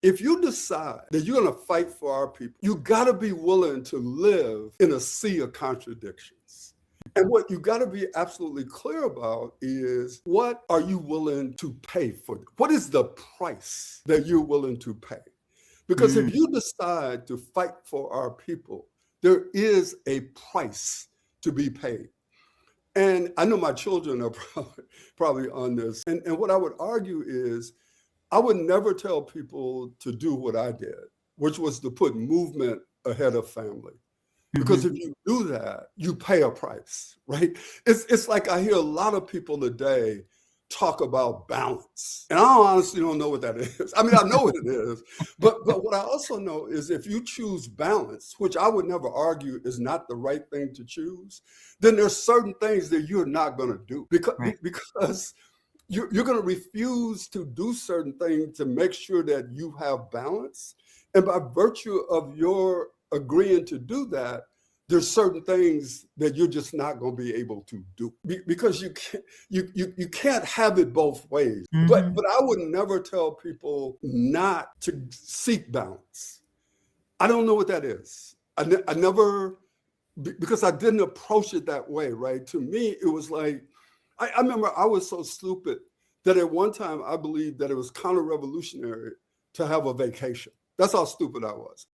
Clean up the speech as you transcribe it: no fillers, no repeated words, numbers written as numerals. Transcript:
If you decide that you're going to fight for our people, you got to be willing to live in a sea of contradictions. And what you got to be absolutely clear about is, what are you willing to pay for? What is the price that you're willing to pay? Because if you decide to fight for our people, there is a price to be paid. And I know my children are probably on this. And what I would argue is, I would never tell people to do what I did, which was to put movement ahead of family. Because if you do that, you pay a price, right? It's like I hear a lot of people today talk about balance. And I honestly don't know what that is. I mean, I know what it is, but what I also know is, if you choose balance, which I would never argue is not the right thing to choose, then there's certain things that you're not going to do because you're going to refuse to do certain things to make sure that you have balance. And by virtue of your agreeing to do that, there's certain things that you're just not going to be able to do because you can't have it both ways. But I would never tell people not to seek balance. I don't know what that is. I never, because I didn't approach it that way, right? To me, it was like, I remember I was so stupid that at one time I believed that it was counter-revolutionary to have a vacation. That's how stupid I was.